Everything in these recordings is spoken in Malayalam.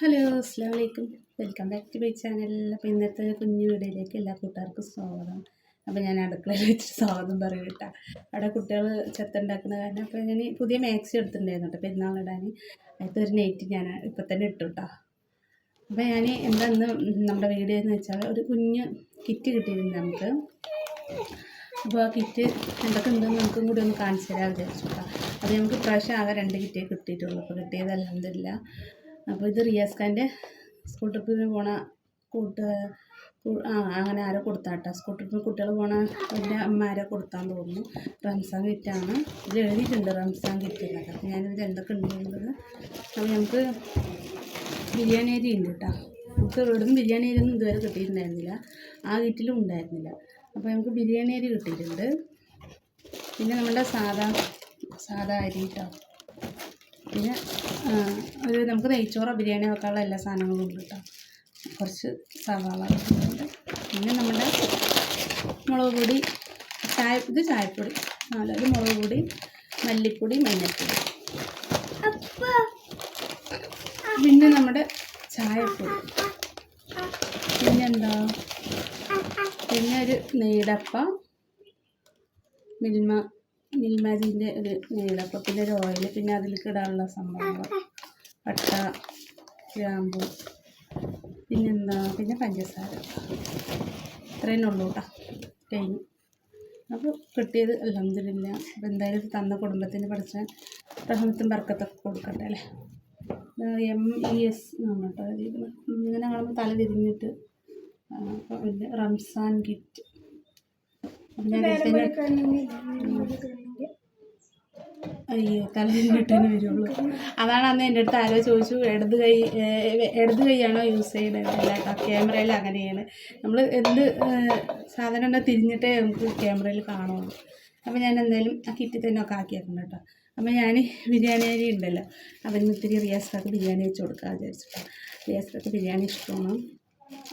ഹലോ അസ്സലാമു അലൈക്കും. Welcome back to my channel. അപ്പോൾ ഇന്നത്തെ കുഞ്ഞു വീഡിയോയിലേക്ക് എല്ലാ കൂട്ടുകാർക്കും സ്വാഗതം. അപ്പോൾ ഞാൻ അടുക്കളയിൽ വെച്ചിട്ട് സ്വാഗതം പറയും കേട്ടോ. അവിടെ കുട്ടികൾ ചെത്തുണ്ടാക്കുന്ന കാരണം അപ്പോൾ ഞാൻ പുതിയ മാക്സി എടുത്തിട്ടുണ്ടായിരുന്നു കേട്ടോ പെരുന്നാളിടാൻ. അതിലൊരു നെയ്റ്റ് ഞാൻ ഇപ്പോൾ തന്നെ ഇട്ടു കേട്ടോ. അപ്പോൾ ഞാൻ എന്താന്ന് നമ്മുടെ വീഡിയോ എന്ന് വെച്ചാൽ ഒരു കുഞ്ഞ് കിറ്റ് കിട്ടിയിട്ടുണ്ട് നമുക്ക്. അപ്പോൾ ആ കിറ്റ് എന്തൊക്കെ ഉണ്ടെന്ന് നമുക്കും കൂടി ഒന്ന് കാണിച്ചു തരാൻ വിചാരിച്ചു കേട്ടോ. അത് നമുക്ക് ഇപ്രാവശ്യം ആകെ 2 കിറ്റേ കിട്ടിയിട്ടുള്ളൂ. അപ്പോൾ കിട്ടിയത് അൽഹംദുലില്ലാ. അപ്പോൾ ഇത് റിയാസ് ഖാൻ്റെ സ്കൂൾ ട്രിപ്പിന് പോണ അങ്ങനെ ആരോ കൊടുത്താട്ടോ. സ്കൂൾ ട്രിപ്പിന് കുട്ടികൾ പോണ വലിയ അമ്മമാരെ കൊടുത്താന്ന് തോന്നുന്നു. റംസാൻ കിറ്റാണ് ഇതിൽ എഴുതിയിട്ടുണ്ട്, റംസാൻ കിറ്റ് എന്നൊക്കെ. അപ്പോൾ ഞാനിതിൽ എന്തൊക്കെ ഉണ്ടെന്നുള്ളത് അപ്പോൾ നമുക്ക് ബിരിയാണി അരി ഉണ്ട് കേട്ടോ. നമുക്ക് ഇവിടുന്ന് ബിരിയാണി അരി ഒന്നും ഇതുവരെ കിട്ടിയിട്ടുണ്ടായിരുന്നില്ല, ആ കിറ്റിലും ഉണ്ടായിരുന്നില്ല. അപ്പോൾ നമുക്ക് ബിരിയാണി അരി കിട്ടിയിട്ടുണ്ട്. പിന്നെ നമ്മുടെ സാധാ അരി കേട്ടോ. പിന്നെ ഒരു നമുക്ക് നെയ്ച്ചോറോ ബിരിയാണി വെക്കാനുള്ള എല്ലാ സാധനങ്ങളും ഉണ്ട് കേട്ടോ. കുറച്ച് സവാള ഉണ്ട്. പിന്നെ നമ്മുടെ മുളക് പൊടി, ഇത് ചായപ്പൊടി, ഒരു മുളക് പൊടി, മല്ലിപ്പൊടി, മഞ്ഞൾപ്പൊടി, പിന്നെ നമ്മുടെ ചായപ്പൊടി, പിന്നെന്താ, പിന്നെ ഒരു നെയ്യടപ്പ മിൽമാജിൻ്റെ ഒരു നെയ്യടപ്പ, പിന്നെ ഒരു ഓയിൽ, പിന്നെ അതിലേക്ക് ഇടാനുള്ള സംഭവങ്ങൾ പട്ട, ഗ്രാമ്പു, പിന്നെന്താ, പിന്നെ പഞ്ചസാര. ഇത്രയും ഉള്ളൂ കേട്ടോ. കഴിഞ്ഞു. അപ്പോൾ കിട്ടിയത് അൽഹംദുലില്ലാ. അപ്പോൾ എന്തായാലും തന്ന കുടുംബത്തിന് പഠിച്ച റഹ്മത്തും ബർക്കത്തൊക്കെ കൊടുക്കട്ടെ അല്ലേ. MES എന്നാണ് കേട്ടോ എഴുതിയിരിക്കുന്നത്. ഇങ്ങനെ കാണുമ്പോൾ തല തിരിഞ്ഞിട്ട് റംസാൻ കിറ്റ്. അയ്യോ, തല തിരിഞ്ഞിട്ടേ വരുള്ളൂ. അതാണ് അന്ന് എൻ്റെ അടുത്ത് ആരോ ചോദിച്ചു, ഇടത് കൈയാണോ യൂസ് ചെയ്യുന്നത്? അല്ല കേട്ടോ, ക്യാമറയിൽ അങ്ങനെയാണ്. നമ്മൾ എന്ത് സാധനം ഉണ്ടോ തിരിഞ്ഞിട്ടേ നമുക്ക് ക്യാമറയിൽ കാണുള്ളൂ. അപ്പോൾ ഞാൻ എന്തായാലും ആ കിറ്റിൽ തന്നെ ഒക്കെ ആക്കിയിട്ടുണ്ട് കേട്ടോ. അപ്പോൾ ഞാൻ ബിരിയാണി അരി ഉണ്ടല്ലോ, അപ്പം ഇന്ന് ഇത്തിരി റിയാസ്ക്കാർക്ക് ബിരിയാണി വെച്ച് കൊടുക്കാൻ വിചാരിച്ചിട്ടാണ്. റിയാസ്ക്കാർക്ക് ബിരിയാണി ഇഷ്ടമാണ്.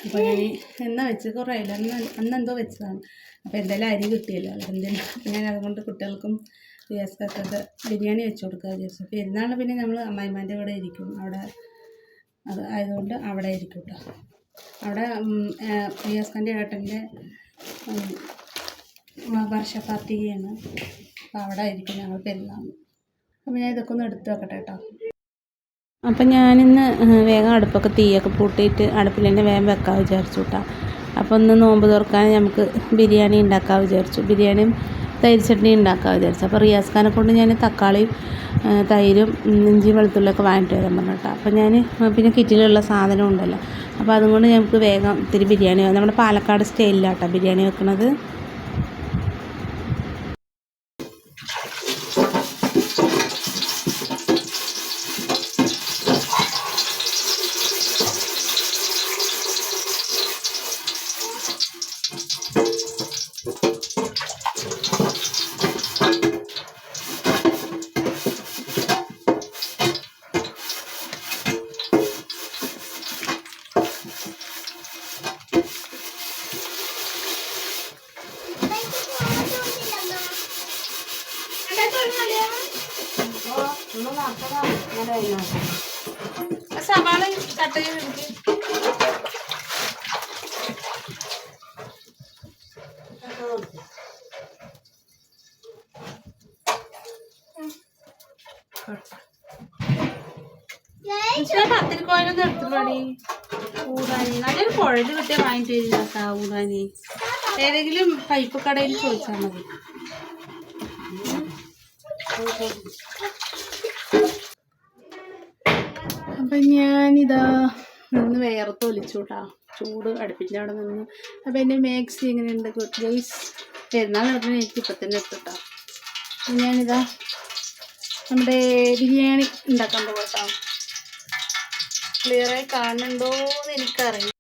അപ്പോൾ ഞാൻ എന്നാ വെച്ചത് കുറേ ആയില്ല, അന്നെന്തോ വെച്ചതാണ്. അപ്പോൾ എന്തായാലും അരി കിട്ടിയല്ലോ അൽഹംദുലില്ലാ. അപ്പോൾ ഞാൻ അതുകൊണ്ട് കുട്ടികൾക്കും റിയാസ്ക്കാർക്കൊക്കെ ബിരിയാണി വെച്ച് കൊടുക്കുക വിചാരിച്ചു. അപ്പോൾ എന്നാണ് പിന്നെ നമ്മൾ അമ്മായിമാൻ്റെ കൂടെ ഇരിക്കും, അവിടെ അത് ആയതുകൊണ്ട് അവിടെ ആയിരിക്കും കേട്ടോ. അവിടെ റിയാസ്ഖാൻ്റെ ഏട്ടൻ്റെ വർഷപ്പാർട്ടിയാണ്. അപ്പോൾ അവിടെ ആയിരിക്കും ഞങ്ങൾ പെരുന്നാൾ. അപ്പോൾ ഞാൻ ഇതൊക്കെ ഒന്ന് എടുത്ത് വെക്കട്ടെ കേട്ടോ. അപ്പം ഞാനിന്ന് വേഗം അടുപ്പൊക്കെ തീയൊക്കെ പൂട്ടിയിട്ട് അടുപ്പിൽ തന്നെ വേഗം വെക്കാൻ വിചാരിച്ചു കേട്ടോ. അപ്പോൾ ഒന്ന് നോമ്പ് തുറക്കാൻ നമുക്ക് ബിരിയാണി ഉണ്ടാക്കാൻ വിചാരിച്ചു. ബിരിയാണിയും തൈര് ചട്നി ഉണ്ടാക്കാൻ വിചാരിച്ചു. അപ്പോൾ റിയാസ് ഖാനെ കൊണ്ട് ഞാൻ തക്കാളിയും തൈരും ഇഞ്ചി വെളുത്തുള്ളിയൊക്കെ വാങ്ങിയിട്ട് വരാൻ പറഞ്ഞു കേട്ടോ. അപ്പോൾ ഞാൻ പിന്നെ കിറ്റിലുള്ള സാധനം ഉണ്ടല്ലോ, അപ്പോൾ അതുകൊണ്ട് നമുക്ക് വേഗം ഇത്തിരി ബിരിയാണി, നമ്മുടെ പാലക്കാട് സ്റ്റൈലിലാട്ടോ ബിരിയാണി വെക്കുന്നത്. സവാള കട്ട് ചെയ്ത് പത്തിരിക്കോയിലൊന്നും എടുത്തിട്ടുള്ളി ഊടാനി. നല്ലൊരു കുഴൽ കിട്ടിയ വാങ്ങിട്ട് തരില്ല ഊടാനി. ഏതെങ്കിലും പൈപ്പ് കടയിൽ ചോദിച്ചാൽ മതി. അപ്പം ഞാനിതാ നിന്ന് വേർത്ത് ഒലിച്ചു കേട്ടോ, ചൂട് അടുപ്പിൻ്റെ അവിടെ നിന്ന്. അപ്പം എൻ്റെ മാക്സി എങ്ങനെയുണ്ട് ഗൈസ്? പെരുന്നാൾ പറഞ്ഞാൽ എനിക്ക് ഇപ്പം തന്നെ ഇട്ടിട്ടോ. അപ്പം ഞാനിതാ നമ്മുടെ ബിരിയാണി ഉണ്ടാക്കാൻ പോകട്ടോ. ക്ലിയറായി കാണുന്നുണ്ടോയെന്ന് എനിക്കറിയാം.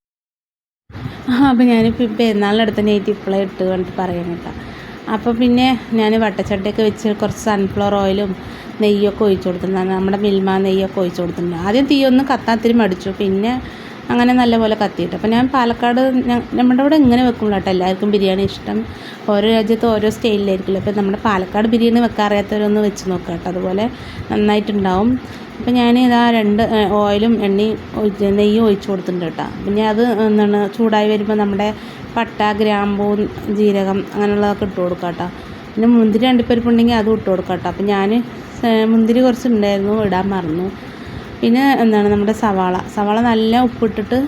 അപ്പം ഞാനിപ്പോൾ പെരുന്നാളിനടുത്ത് നെയ്റ്റ് ഇപ്പോഴേ ഇട്ട് കണ്ടിട്ട് പറയാൻ കേട്ടോ. അപ്പോൾ പിന്നെ ഞാൻ വട്ടച്ചട്ടിയൊക്കെ വെച്ച് കുറച്ച് സൺഫ്ലവർ ഓയിലും നെയ്യൊക്കെ ഒഴിച്ചു കൊടുത്തിട്ടുണ്ട്. നമ്മുടെ മിൽമ നെയ്യൊക്കെ ഒഴിച്ചു കൊടുത്തിട്ടുണ്ട്. ആദ്യം തീയൊന്ന് കത്താത്തിരി മടിച്ചു, പിന്നെ അങ്ങനെ നല്ലപോലെ കത്തിയിട്ട്. അപ്പോൾ ഞാൻ പാലക്കാട് നമ്മുടെ ഇവിടെ ഇങ്ങനെ വെക്കുമ്പോൾ കേട്ടോ എല്ലാവർക്കും ബിരിയാണി ഇഷ്ടം. ഓരോ രാജ്യത്തും ഓരോ സ്റ്റൈലിലായിരിക്കില്ല. അപ്പോൾ നമ്മുടെ പാലക്കാട് ബിരിയാണി വെക്കാൻ അറിയാത്തവരൊന്ന് വെച്ച് നോക്കുക കേട്ടോ, അതുപോലെ നന്നായിട്ടുണ്ടാവും. അപ്പോൾ ഞാൻ ഇതാ 2 ഓയിലും എണ്ണയും നെയ്യും ഒഴിച്ച് കൊടുത്തിട്ടുണ്ട് കേട്ടോ. പിന്നെ അത് എന്താണ് ചൂടായി വരുമ്പോൾ നമ്മുടെ പട്ട, ഗ്രാമ്പൂ, ജീരകം അങ്ങനെയുള്ളതൊക്കെ ഇട്ട് കൊടുക്കാം കേട്ടോ. പിന്നെ മുന്തിരി അണ്ടിപ്പരിപ്പുണ്ടെങ്കിൽ അതും ഇട്ട് കൊടുക്കാം കേട്ടോ. അപ്പോൾ ഞാൻ മുന്തിരി കുറച്ച് ഉണ്ടായിരുന്നു, ഇടാൻ മറന്നു. പിന്നെ എന്താണ് നമ്മുടെ സവാള നല്ല ഉപ്പിട്ടിട്ട്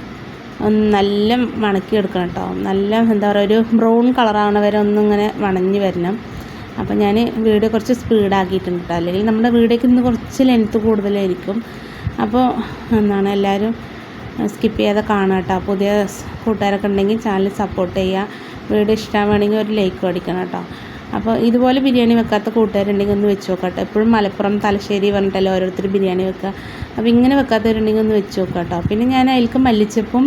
നല്ല വണക്കിയെടുക്കണം കേട്ടോ. നല്ല എന്താ പറയുക, ഒരു ബ്രൗൺ കളറാവണ വരെ ഒന്നിങ്ങനെ വണഞ്ഞ് വരണം. അപ്പോൾ ഞാൻ വീഡിയോ കുറച്ച് സ്പീഡാക്കിയിട്ടുണ്ട് കേട്ടോ. അല്ലെങ്കിൽ നമ്മുടെ വീഡിയോക്ക് ഇന്ന് കുറച്ച് ലെങ്ത്ത് കൂടുതലായിരിക്കും. അപ്പോൾ എന്താണ് എല്ലാവരും സ്കിപ്പ് ചെയ്യാതെ കാണുക കേട്ടോ. പുതിയ കൂട്ടുകാരൊക്കെ ഉണ്ടെങ്കിൽ ചാനൽ സപ്പോർട്ട് ചെയ്യുക. വീഡിയോ ഇഷ്ടമാണെങ്കിൽ ഒരു ലൈക്ക് അടിക്കണം കേട്ടോ. അപ്പോൾ ഇതുപോലെ ബിരിയാണി വെക്കാത്ത കൂട്ടുകാരുണ്ടെങ്കിൽ ഒന്ന് വെച്ച് നോക്കാം കേട്ടോ. എപ്പോഴും മലപ്പുറം, തലശ്ശേരി പറഞ്ഞിട്ടല്ലേ ഓരോരുത്തർ ബിരിയാണി വെക്കുക. അപ്പോൾ ഇങ്ങനെ വെക്കാത്തവരുണ്ടെങ്കിൽ ഒന്ന് വെച്ച് നോക്കാം കേട്ടോ. പിന്നെ ഞാൻ അതിലേക്ക് മല്ലിച്ചപ്പും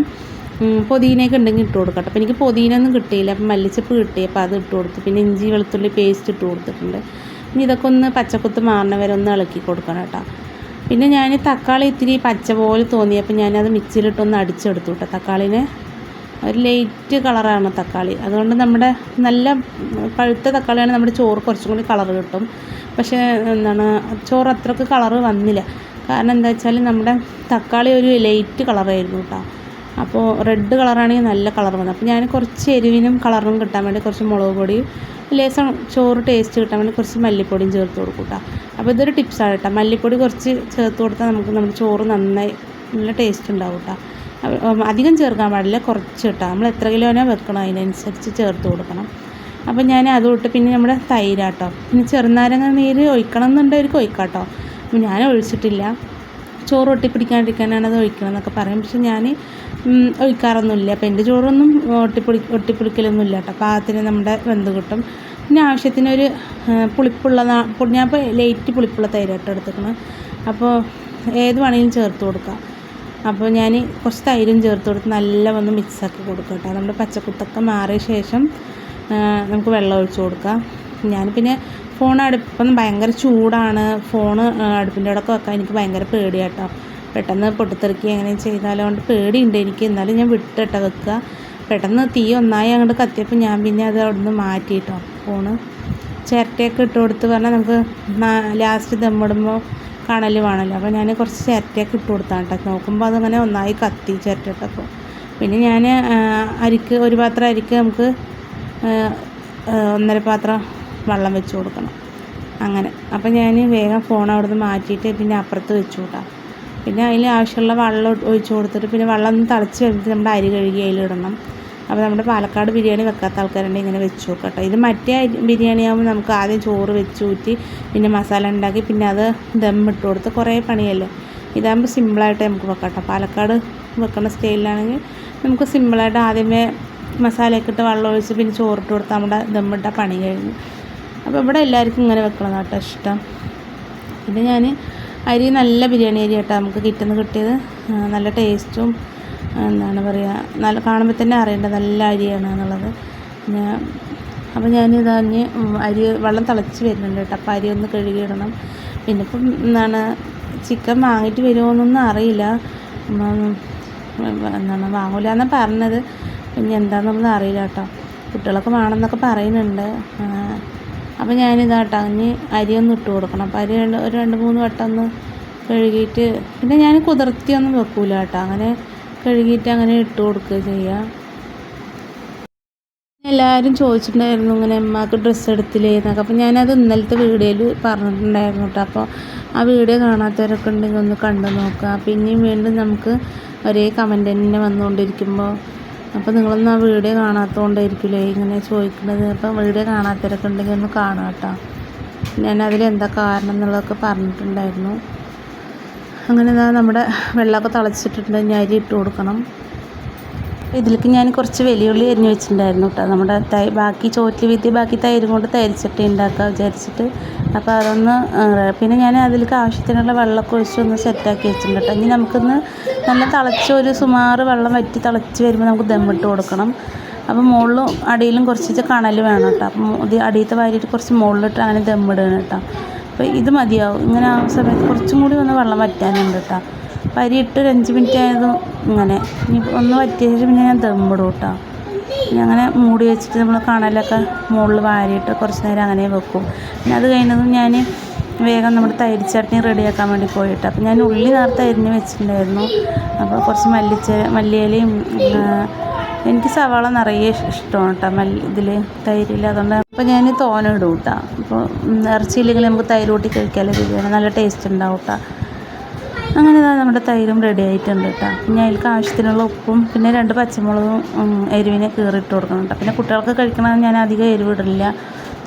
പുതിനയൊക്കെ ഉണ്ടെങ്കിൽ ഇട്ട് കൊടുക്കാം കേട്ടോ. അപ്പോൾ എനിക്ക് പുതിന ഒന്നും കിട്ടിയില്ല, അപ്പം മല്ലിച്ചപ്പ് കിട്ടി. അപ്പോൾ അത് ഇട്ട് കൊടുത്തു. പിന്നെ ഇഞ്ചി വെളുത്തുള്ളി പേസ്റ്റ് ഇട്ട് കൊടുത്തിട്ടുണ്ട്. ഇനി ഇതൊക്കെ ഒന്ന് പച്ചക്കുത്ത് മാറണ വരെ ഒന്ന് ഇളക്കി കൊടുക്കണം കേട്ടോ. പിന്നെ ഞാൻ തക്കാളി ഇത്തിരി പച്ച പോലെ തോന്നിയപ്പോൾ ഞാനത് മിക്സിയിലിട്ടൊന്ന് അടിച്ചെടുത്തു കേട്ടോ. തക്കാളിനെ ഒരു ലൈറ്റ് കളറാണ് തക്കാളി. അതുകൊണ്ട് നമ്മുടെ നല്ല പഴുത്ത തക്കാളിയാണ് നമ്മുടെ ചോറ് കുറച്ചും കൂടി കളറ് കിട്ടും. പക്ഷേ എന്താണ് ചോറ് അത്രയ്ക്ക് കളറ് വന്നില്ല. കാരണം എന്താ വെച്ചാൽ നമ്മുടെ തക്കാളി ഒരു ലൈറ്റ് കളറായിരുന്നു കേട്ടോ. അപ്പോൾ റെഡ് കളറാണെങ്കിൽ നല്ല കളർ വന്നു. അപ്പോൾ ഞാൻ കുറച്ച് എരിവിനും കളറിനും കിട്ടാൻ വേണ്ടി കുറച്ച് മുളക് പൊടിയും ലേസം ചോറ് ടേസ്റ്റ് കിട്ടാൻ വേണ്ടി കുറച്ച് മല്ലിപ്പൊടിയും ചേർത്ത് കൊടുക്കും കേട്ടോ. അപ്പോൾ ഇതൊരു ടിപ്സാണ് കേട്ടോ. മല്ലിപ്പൊടി കുറച്ച് ചേർത്ത് കൊടുത്താൽ നമുക്ക് നമ്മുടെ ചോറ് നന്നായി നല്ല ടേസ്റ്റ് ഉണ്ടാവും കേട്ടോ. അധികം ചേർക്കാൻ പാടില്ല, കുറച്ച് കേട്ടോ. നമ്മൾ എത്ര കിലോനാ വെക്കണം അതിനനുസരിച്ച് ചേർത്ത് കൊടുക്കണം. അപ്പോൾ ഞാൻ അതുകൊണ്ട് പിന്നെ നമ്മുടെ തൈരാട്ടോ. പിന്നെ ചെറുനാരങ്ങ നീര് ഒഴിക്കണം എന്നുണ്ടെങ്കിൽ ഒഴിക്കാം കേട്ടോ. അപ്പോൾ ഞാൻ ഒഴിച്ചിട്ടില്ല. ചോറ് ഒട്ടിപ്പിടിക്കാണ്ടിരിക്കാനാണ് അത് ഒഴിക്കണം എന്നൊക്കെ പറയും. പക്ഷെ ഞാൻ ഒഴിക്കാറൊന്നുമില്ല. അപ്പോൾ എൻ്റെ ചോറൊന്നും ഒട്ടിപ്പിടിക്കലൊന്നുമില്ല കേട്ടോ. പാകത്തിന് നമ്മുടെ വെന്ത് കിട്ടും. പിന്നെ ആവശ്യത്തിനൊരു പുളിപ്പുള്ള ഞാൻ ഇപ്പോൾ ലൈറ്റ് പുളിപ്പുള്ള തൈരാട്ടോ എടുത്തിക്കണം. അപ്പോൾ ഏത് വേണമെങ്കിലും ചേർത്ത് കൊടുക്കാം. അപ്പോൾ ഞാൻ കുറച്ച് തൈരും ചേർത്ത് കൊടുത്ത് നല്ല ഒന്ന് മിക്സാക്കി കൊടുക്കുക കേട്ടോ. നമ്മുടെ പച്ചക്കുത്തൊക്കെ മാറിയ ശേഷം നമുക്ക് വെള്ളം ഒഴിച്ച് കൊടുക്കാം. ഞാൻ പിന്നെ അടുപ്പം ഭയങ്കര ചൂടാണ്. അടുപ്പിൻ്റെ അവിടെയൊക്കെ വെക്കാൻ എനിക്ക് ഭയങ്കര പേടിയാട്ടോ. പെട്ടെന്ന് പൊട്ടിത്തെറിക്കുക എങ്ങനെ ചെയ്താലോ കൊണ്ട് പേടിയുണ്ട് എനിക്ക്. എന്നാലും ഞാൻ വിട്ടിട്ട വെക്കുക. പെട്ടെന്ന് തീ ഒന്നായി അങ്ങോട്ട് കത്തിയപ്പോൾ ഞാൻ പിന്നെ അത് അവിടെ നിന്ന് മാറ്റിയിട്ടോ. ചിരട്ടയൊക്കെ ഇട്ട് കൊടുത്ത് പറഞ്ഞാൽ നമുക്ക് ലാസ്റ്റ് ദമ്മിടുമ്പോൾ കണൽ വേണമല്ലോ. അപ്പോൾ ഞാൻ കുറച്ച് ചിരട്ടയൊക്കെ ഇട്ട് കൊടുത്താണ് കേട്ടോ. നോക്കുമ്പോൾ അതങ്ങനെ ഒന്നായി കത്തി ചിരട്ടയിട്ടപ്പോൾ. പിന്നെ ഞാൻ ഒരു പാത്രം അരിക്ക് നമുക്ക് 1.5 പാത്രം വെള്ളം വെച്ച് കൊടുക്കണം അങ്ങനെ. അപ്പോൾ ഞാൻ വേഗം അവിടെ നിന്ന് മാറ്റിയിട്ട് പിന്നെ അപ്പുറത്ത് വെച്ചു കൂട്ടാം. പിന്നെ അതിൽ ആവശ്യമുള്ള വെള്ളം ഒഴിച്ച് കൊടുത്തിട്ട് പിന്നെ വെള്ളം ഒന്ന് തിളച്ച് വരുമ്പോൾ നമ്മുടെ അരി കഴുകി അതിലിടണം. അപ്പോൾ നമ്മുടെ പാലക്കാട് ബിരിയാണി വെക്കാത്ത ആൾക്കാരുണ്ടെങ്കിൽ ഇങ്ങനെ വെച്ച് നോക്കട്ടോ. ഇത് മറ്റേ ബിരിയാണി ആകുമ്പോൾ നമുക്ക് ആദ്യം ചോറ് വെച്ച് ഊറ്റി പിന്നെ മസാല ഉണ്ടാക്കി പിന്നെ അത് ദമ്മിട്ട് കൊടുത്ത് കുറേ പണിയല്ലേ. ഇതാകുമ്പോൾ സിമ്പിളായിട്ട് നമുക്ക് വെക്കട്ടോ. പാലക്കാട് വെക്കുന്ന സ്റ്റൈലിലാണെങ്കിൽ നമുക്ക് സിമ്പിളായിട്ട് ആദ്യമേ മസാലയൊക്കെ ഇട്ട് വെള്ളം ഒഴിച്ച് പിന്നെ ചോറിട്ട് കൊടുത്ത് നമ്മുടെ ദമ്മിട്ട പണി കഴിഞ്ഞു. അപ്പോൾ ഇവിടെ എല്ലാവർക്കും ഇങ്ങനെ വെക്കണം കേട്ടോ ഇഷ്ടം. പിന്നെ ഞാൻ അരി നല്ല ബിരിയാണി അരി കേട്ടോ നമുക്ക് കിട്ടിയത്. നല്ല ടേസ്റ്റും എന്താണ് പറയുക, നല്ല കാണുമ്പോൾ തന്നെ അറിയേണ്ടത് നല്ല അരിയാണ് എന്നുള്ളത്. അപ്പോൾ ഞാനിതഞ്ഞ് അരി വെള്ളം തിളച്ച് വരുന്നുണ്ട് കേട്ടോ. അപ്പോൾ അരി ഒന്ന് കഴുകിയിടണം. പിന്നെ ഇപ്പം ചിക്കൻ വാങ്ങിയിട്ട് വരുമോയെന്നൊന്നും അറിയില്ല. വാങ്ങൂല എന്നാണ് പറഞ്ഞത്. പിന്നെ എന്താണെന്നുള്ളത് അറിയില്ല കേട്ടോ. കുട്ടികളൊക്കെ വേണമെന്നൊക്കെ പറയുന്നുണ്ട്. അപ്പോൾ ഞാനിതാട്ടോ ഇനി അരി ഒന്ന് ഇട്ട് കൊടുക്കണം. അപ്പോൾ അരി ഒരു 2-3 വട്ടം ഒന്ന് കഴുകിയിട്ട് പിന്നെ ഞാൻ കുതിർത്തിയൊന്നും വെക്കൂല കേട്ടോ. അങ്ങനെ കഴുകിയിട്ട് അങ്ങനെ ഇട്ട് കൊടുക്കുക ചെയ്യുക. എല്ലാവരും ചോദിച്ചിട്ടുണ്ടായിരുന്നു ഇങ്ങനെ അമ്മക്ക് ഡ്രസ്സ് എടുത്തില്ലേ എന്നൊക്കെ. അപ്പോൾ ഞാനത് ഇന്നലത്തെ വീഡിയോയിൽ പറഞ്ഞിട്ടുണ്ടായിരുന്നു കേട്ടോ. അപ്പോൾ ആ വീഡിയോ കാണാത്തവരൊക്കെ ഉണ്ടെങ്കിൽ ഒന്ന് കണ്ടു നോക്കുക. പിന്നെയും വീണ്ടും നമുക്ക് ഒരേ കമൻറ്റ് തന്നെ വന്നുകൊണ്ടിരിക്കുമ്പോൾ അപ്പോൾ നിങ്ങളൊന്നും ആ വീഡിയോ കാണാത്തതുകൊണ്ടായിരിക്കില്ലേ ഇങ്ങനെ ചോദിക്കുന്നത്. അപ്പോൾ വീഡിയോ കാണാത്തവരൊക്കെ ഉണ്ടെങ്കിൽ ഒന്ന് കാണുക കേട്ടോ. ഞാൻ അതിലെന്താ കാരണം എന്നുള്ളതൊക്കെ പറഞ്ഞിട്ടുണ്ടായിരുന്നു. അങ്ങനെ നമ്മുടെ വെള്ളമൊക്കെ തിളച്ചിട്ടുണ്ട്. ഞാൻ അരി ഇട്ട് കൊടുക്കണം. ഇതിലേക്ക് ഞാൻ കുറച്ച് വെല്ലുള്ളി അരിഞ്ഞ് വെച്ചിട്ടുണ്ടായിരുന്നു കേട്ടോ. നമ്മുടെ ബാക്കി ബാക്കി തൈരും കൊണ്ട് തൈരിച്ചട്ടി ഉണ്ടാക്കുക വിചാരിച്ചിട്ട്. അപ്പോൾ അതൊന്ന് പിന്നെ ഞാൻ അതിലേക്ക് ആവശ്യത്തിനുള്ള വെള്ളമൊക്കെ ഒഴിച്ച് ഒന്ന് സെറ്റാക്കി വെച്ചിട്ടുണ്ട് കേട്ടോ. ഇനി നമുക്കൊന്ന് നല്ല തിളച്ച് ഒരു സുമാറ് വെള്ളം വറ്റി തിളച്ച് വരുമ്പോൾ നമുക്ക് ദമ്മിട്ട് കൊടുക്കണം. അപ്പോൾ മുകളിലും അടിയിലും കുറച്ച് കണൽ വേണം കേട്ടോ. അപ്പം അടിയത്തെ വാരിയിട്ട് കുറച്ച് മുകളിലിട്ട് അങ്ങനെ ദമ്മിടുകയാണ് കേട്ടോ. അപ്പോൾ ഇത് മതിയാവും. ഇങ്ങനെ ആ സമയത്ത് കുറച്ചും കൂടി ഒന്ന് വെള്ളം വറ്റാനുണ്ട് കേട്ടോ. അപ്പോൾ അരി ഇട്ട് ഒരു 5 മിനിറ്റ് ആയതും ഇങ്ങനെ ഇനി ഒന്ന് വറ്റിയ ശേഷം പിന്നെ ഞാൻ ദമ്മിടും കേട്ടോ. പിന്നെ അങ്ങനെ മൂടി വെച്ചിട്ട് നമ്മൾ കണലൊക്കെ മുകളിൽ വാരിയിട്ട് കുറച്ച് നേരം അങ്ങനെ വെക്കും. പിന്നെ അത് കഴിഞ്ഞതും ഞാൻ വേഗം നമ്മുടെ തൈര് ചട്നി റെഡിയാക്കാൻ വേണ്ടി പോയിട്ട്. അപ്പോൾ ഞാൻ ഉള്ളി നേരത്തെ അരിഞ്ഞ് വെച്ചിട്ടുണ്ടായിരുന്നു. അപ്പോൾ കുറച്ച് മല്ലിയിലയും എനിക്ക് സവാള നിറയെ ഇഷ്ടമാണ് കേട്ടോ ഇതിൽ തൈരിൽ. അതുകൊണ്ട് അപ്പോൾ ഞാൻ തോന ഇടും കേട്ടോ. അപ്പോൾ ഇറച്ചിയില്ലെങ്കിൽ നമുക്ക് തൈര് കൂട്ടി കഴിക്കാമല്ലോ ബിരിയാണി, നല്ല ടേസ്റ്റ് ഉണ്ടാവും കേട്ടോ. അങ്ങനെ നമ്മുടെ തൈരും റെഡി ആയിട്ടുണ്ട് കേട്ടോ. പിന്നെ അതിലേക്ക് ആവശ്യത്തിനുള്ള ഉപ്പും പിന്നെ 2 പച്ചമുളകും എരിവിനെ കീറിയിട്ട് കൊടുക്കണം കേട്ടോ. പിന്നെ കുട്ടികൾക്ക് കഴിക്കണമെന്ന് ഞാൻ അധികം എരിവിടില്ല,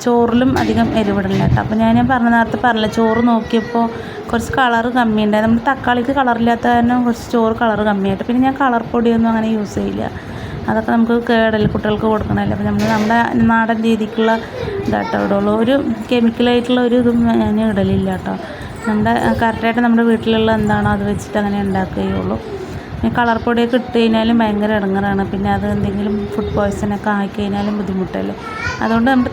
ചോറിലും അധികം എരിവിടില്ല കേട്ടോ. അപ്പോൾ ഞാൻ നേരത്തെ പറഞ്ഞില്ല, ചോറ് നോക്കിയപ്പോൾ കുറച്ച് കളറ് കമ്മിയുണ്ടായി. നമ്മുടെ തക്കാളിക്ക് കളറില്ലാത്ത കാരണം കുറച്ച് ചോറ് കളറ് കമ്മിയായിട്ട്. പിന്നെ ഞാൻ കളർ പൊടിയൊന്നും അങ്ങനെ യൂസ് ചെയ്യില്ല, അതൊക്കെ നമുക്ക് കേടല്ല, കുട്ടികൾക്ക് കൊടുക്കണമല്ലോ. അപ്പോൾ നമ്മുടെ നാടൻ രീതിക്കുള്ള ഇതാട്ടോ ഇടുള്ളൂ. ഒരു കെമിക്കലായിട്ടുള്ള ഒരു ഇതും ഞാൻ ഇടലില്ല കേട്ടോ. നമ്മുടെ കറക്റ്റായിട്ട് നമ്മുടെ വീട്ടിലുള്ള എന്താണോ അത് വെച്ചിട്ട് അങ്ങനെ ഉണ്ടാക്കുകയുള്ളൂ. കളർ പൊടിയൊക്കെ ഇട്ട് കഴിഞ്ഞാലും ഭയങ്കര ഇടങ്ങറാണ്. പിന്നെ അത് എന്തെങ്കിലും ഫുഡ് പോയ്സണൊക്കെ ആയിക്കഴിഞ്ഞാലും ബുദ്ധിമുട്ടല്ലേ. അതുകൊണ്ട് നമ്മുടെ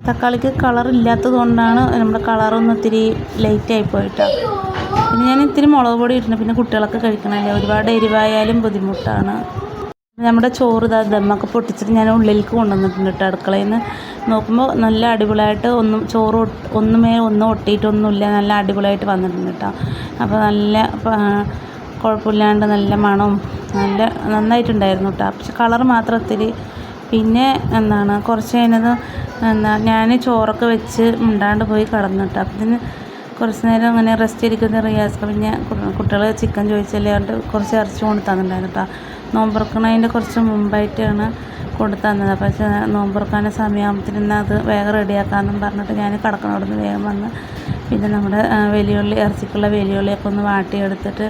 തക്കാളിക്ക് കളർ ഇല്ലാത്തത് കൊണ്ടാണ് നമ്മുടെ കളറൊന്നും ഇത്തിരി ലൈറ്റായി പോയിട്ടാണ്. പിന്നെ ഞാൻ ഇത്തിരി മുളക് പൊടി ഇട്ടിട്ടുണ്ട്, പിന്നെ കുട്ടികളൊക്കെ കഴിക്കണമല്ലേ, ഒരുപാട് എരിവായാലും ബുദ്ധിമുട്ടാണ്. നമ്മുടെ ചോറ് ദമ്മൊക്കെ പൊട്ടിച്ചിട്ട് ഞാൻ ഉള്ളിലേക്ക് കൊണ്ടുവന്നിട്ടുണ്ട് കേട്ടോ. അടുക്കളയിൽ നിന്ന് നോക്കുമ്പോൾ നല്ല അടിപൊളിയായിട്ട് ചോറ് ഒന്നും ഒട്ടിയിട്ടൊന്നുമില്ല, നല്ല അടിപൊളിയായിട്ട് വന്നിട്ടുണ്ട് കേട്ടോ. അപ്പോൾ നല്ല കുഴപ്പമില്ലാണ്ട് നല്ല മണവും നന്നായിട്ടുണ്ടായിരുന്നു കേട്ടോ. പക്ഷെ കളർ മാത്രം ഇത്തിരി. പിന്നെ കുറച്ച് കഴിഞ്ഞത് ഞാൻ ചോറൊക്കെ വെച്ച് മിണ്ടാണ്ട് പോയി കിടന്നു കേട്ടോ. അപ്പോൾ ഇതിന് കുറച്ച് നേരം അങ്ങനെ റെസ്റ്റ് ഇരിക്കുന്ന റിയാസ്. പിന്നെ കുട്ടികൾ ചിക്കൻ ചോദിച്ചല്ലേ കൊണ്ട് കുറച്ച് ഇറച്ചി കൊണ്ട് തന്നിട്ടുണ്ടായിരുന്നു കേട്ടോ. നോമ്പുറക്കണതിൻ്റെ കുറച്ച് മുമ്പായിട്ടാണ് കൊണ്ട് തന്നത്. പക്ഷേ നോമ്പുറക്കാൻ്റെ സമയമാകുമ്പത്തിന് അത് വേഗം റെഡിയാക്കാമെന്നും പറഞ്ഞിട്ട് ഞാൻ കിടക്കണോടുന്ന് വേഗം വന്ന് പിന്നെ നമ്മുടെ ഇറച്ചിക്കുള്ള വലിയുള്ളിയൊക്കെ ഒന്ന് വാട്ടിയെടുത്തിട്ട്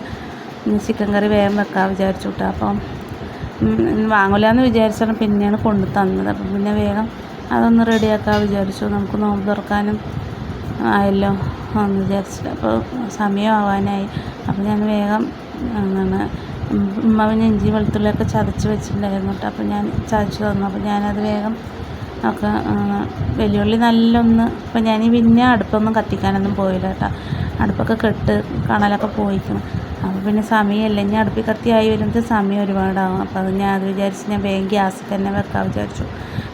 ചിക്കൻ കറി വേഗം വെക്കാൻ വിചാരിച്ചു കേട്ടോ. അപ്പം വാങ്ങില്ലാന്ന് വിചാരിച്ചാണ് പിന്നെയാണ് കൊണ്ടു തന്നത്. അപ്പം പിന്നെ വേഗം അതൊന്ന് റെഡിയാക്കാൻ വിചാരിച്ചു, നമുക്ക് നോമ്പ് തുറക്കാനും ആയല്ലോ എന്ന് വിചാരിച്ചിട്ട്. അപ്പോൾ സമയമാവാനായി. അപ്പോൾ ഞാൻ വേഗം ഉമ്മാവിന് ഇഞ്ചി വെളുത്തുള്ളിയൊക്കെ ചതച്ച് വെച്ചിട്ടുണ്ടായിരുന്നു കേട്ടോ. അപ്പോൾ ഞാൻ ചതച്ച് തന്നു. അപ്പോൾ ഞാനത് വേഗം ഒക്കെ വെല്ലുവിളി ഇപ്പം ഞാൻ പിന്നെ അടുപ്പൊന്നും കത്തിക്കാനൊന്നും പോയില്ല കേട്ടോ. അടുപ്പൊക്കെ കണലൊക്കെ പോയിക്കണം. അപ്പോൾ പിന്നെ സമയമല്ല, ഇനി അടുപ്പിൽ കത്തിയായി വരുന്നത് സമയം ഒരുപാടാകും. അപ്പോൾ അത് വിചാരിച്ച് ഞാൻ വേഗം ഗ്യാസിൽ തന്നെ വെക്കാൻ വിചാരിച്ചു.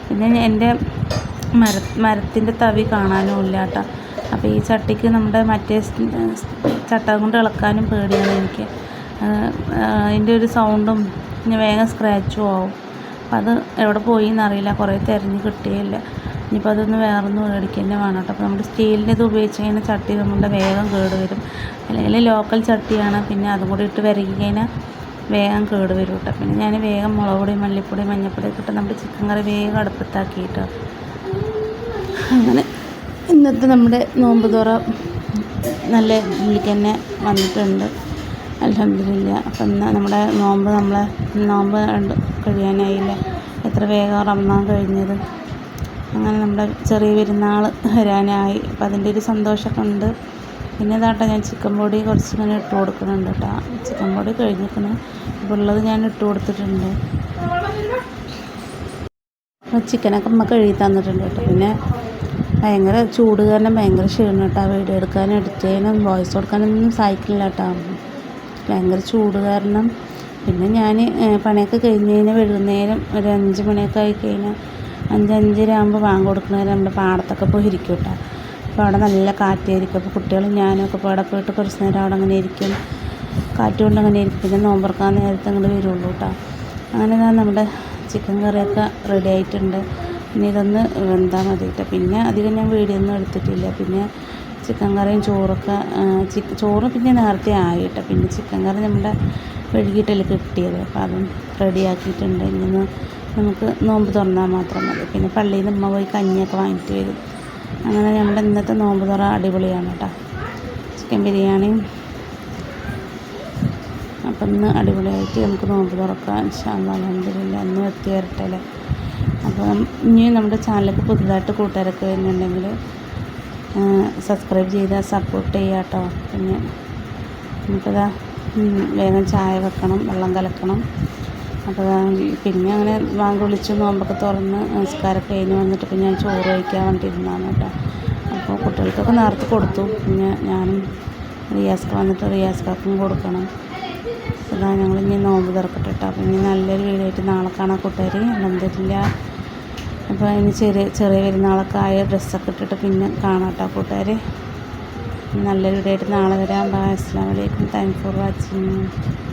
പിന്നെ എൻ്റെ മരത്തിൻ്റെ തവി കാണാനും ഇല്ല കേട്ടോ. അപ്പോൾ ഈ ചട്ടിക്ക് നമ്മുടെ മറ്റേ ചട്ട കൊണ്ട് ഇളക്കാനും പേടിയാണ് എനിക്ക്. അതിൻ്റെ ഒരു സൗണ്ടും പിന്നെ വേഗം സ്ക്രാച്ചും ആവും. അപ്പം അത് എവിടെ പോയി എന്നറിയില്ല, കുറേ തിരഞ്ഞ് കിട്ടിയില്ല. ഇനിയിപ്പോൾ അതൊന്ന് വേറൊന്ന് മേടിക്കുക തന്നെ വേണം കേട്ടോ. അപ്പോൾ നമ്മുടെ സ്റ്റീലിൻ്റെ ഇത് ഉപയോഗിച്ച് കഴിഞ്ഞാൽ ചട്ടി നമ്മുടെ വേഗം കേട് വരും. അല്ലെങ്കിൽ ലോക്കൽ ചട്ടിയാണ്, പിന്നെ അതും കൂടി ഇട്ട് വിരകി കഴിഞ്ഞാൽ വേഗം കേട് വരും കേട്ടോ. പിന്നെ ഞാൻ വേഗം മുളക് പൊടി മല്ലിപ്പൊടി മഞ്ഞൾപ്പൊടി ഒക്കെ ഇട്ട് നമ്മുടെ ചിക്കൻ കറി വേഗം അടുപ്പത്താക്കിയിട്ടോ. അങ്ങനെ ഇന്നത്തെ നമ്മുടെ നോമ്പ് തുറ നല്ല രീതിക്ക് തന്നെ വന്നിട്ടുണ്ട്, അൽഹംദുലില്ലാ. അപ്പം നമ്മുടെ നോമ്പ് കഴിയാനായില്ല, എത്ര വേഗം റമദാൻ കഴിഞ്ഞത്. അങ്ങനെ നമ്മുടെ ചെറിയ പെരുന്നാൾ വരാനായി. അപ്പം അതിൻ്റെ ഒരു സന്തോഷമൊക്കെ ഉണ്ട്. പിന്നെ ഇതാട്ടോ ഞാൻ ചിക്കൻ പൊടി കുറച്ച് ഇങ്ങനെ ഇട്ട് കൊടുക്കുന്നുണ്ട് കേട്ടോ. ചിക്കൻ പൊടി കഴിഞ്ഞിരിക്കണം, അപ്പോൾ ഉള്ളത് ഞാൻ ഇട്ട് കൊടുത്തിട്ടുണ്ട്. ചിക്കനൊക്കെ അമ്മ കഴുകി തന്നിട്ടുണ്ട് കേട്ടോ. പിന്നെ ഭയങ്കര ചൂട് കാരണം ഭയങ്കര ക്ഷീണം കേട്ടോ. വീഡിയോ എടുക്കാനും എഡിറ്റ് ചെയ്യാനും വോയിസ് കൊടുക്കാനൊന്നും സഹായിക്കില്ല കേട്ടോ, ഭയങ്കര ചൂട് കാരണം. പിന്നെ ഞാൻ പണിയൊക്കെ കഴിഞ്ഞ് കഴിഞ്ഞാൽ വൈകുന്നേരം ഒരു 5 മണിയൊക്കെ ആയിക്കഴിഞ്ഞാൽ 5-5:30 ആകുമ്പോൾ വാങ്ങി കൊടുക്കുന്നവരെ നമ്മുടെ പാടത്തൊക്കെ പോയി ഇരിക്കും കേട്ടോ. അപ്പോൾ അവിടെ നല്ല കാറ്റായിരിക്കും. അപ്പോൾ കുട്ടികളും ഞാനും ഒക്കെ അവിടെ പോയിട്ട് കുറച്ച് നേരം അവിടെ അങ്ങനെ ഇരിക്കും, കാറ്റ് കൊണ്ട് അങ്ങനെ ഇരിക്കും. പിന്നെ നോമ്പുറക്കാൻ നേരത്തെ അങ്ങോട്ട് വരുള്ളൂ കേട്ടോ. അങ്ങനെ നമ്മുടെ ചിക്കൻ കറിയൊക്കെ റെഡി ആയിട്ടുണ്ട്. പിന്നെ ഇതൊന്ന് വെന്താൽ മതി കേട്ടോ. പിന്നെ അധികം ഞാൻ വീഡിയോ ഒന്നും എടുത്തിട്ടില്ല. പിന്നെ ചിക്കൻ കറിയും ചോറൊക്കെ ചോറ് പിന്നെ നേരത്തെ ആയി കേട്ടോ. പിന്നെ ചിക്കൻ കറി നമ്മുടെ കഴുകിയിട്ടല്ലേ കിട്ടിയത്, അപ്പോൾ അതും റെഡിയാക്കിയിട്ടുണ്ട്. ഇനി നമുക്ക് നോമ്പ് തുറന്നാൽ മാത്രം മതി. പിന്നെ പള്ളിയിൽ നിന്ന് ഉമ്മ പോയി കഞ്ഞിയൊക്കെ വാങ്ങിയിട്ട് വരും. അങ്ങനെ നമ്മുടെ ഇന്നത്തെ നോമ്പ് തുറ അടിപൊളിയാണ് കേട്ടോ. ചിക്കൻ ബിരിയാണിയും അപ്പം ഇന്ന് അടിപൊളിയായിട്ട് നമുക്ക് നോമ്പ് തുറക്കാം ഇൻഷാ അല്ലാഹ്. അൽഹംദുലില്ലാ, അന്ന് എത്തി വരട്ടെ അല്ലേ. അപ്പം ഇനി നമ്മുടെ ചാനലിലേക്ക് പുതുതായിട്ട് കൂട്ടുകാരൊക്കെ വരുന്നുണ്ടെങ്കിൽ സബ്സ്ക്രൈബ് ചെയ്താൽ സപ്പോർട്ട് ചെയ്യുക കേട്ടോ. പിന്നെ നമുക്കതാ വേഗം ചായ വെക്കണം, വെള്ളം കലക്കണം. അപ്പോൾ പിന്നെ അങ്ങനെ വാങ്ങി വിളിച്ച് നോമ്പൊക്കെ തുറന്ന് നമസ്കാരമൊക്കെ കഴിഞ്ഞ് വന്നിട്ട് പിന്നെ ഞാൻ ചോറ് കഴിക്കാൻ വേണ്ടിയിരുന്നതാണ് കേട്ടോ. അപ്പോൾ കുട്ടികൾക്കൊക്കെ നേരത്തെ കൊടുത്തു. പിന്നെ ഞാനും റിയാസ്ക്ക് വന്നിട്ട് റിയാസ്ക്കാർക്കും കൊടുക്കണം. അതാ ഞങ്ങളിനി നോമ്പ് തുറക്കട്ടെ കേട്ടോ. അപ്പോൾ ഇനി നല്ലൊരു വീഡിയോ ആയിട്ട് നാളെ കാണാൻ കൂട്ടുകാർ. അൽഹംദുലില്ലാ. അപ്പോൾ അതിന് ചെറിയ പെരുന്നാളൊക്കെ ആയ ഡ്രസ്സൊക്കെ ഇട്ടിട്ട് പിന്നെ കാണാം കേട്ടോ കൂട്ടുകാർ. നല്ലൊരു വീഡിയോ ആയിട്ട് നാളെ വരാം. ബൈ. അസ്സലാമു അലൈക്കും. Thanks for watching.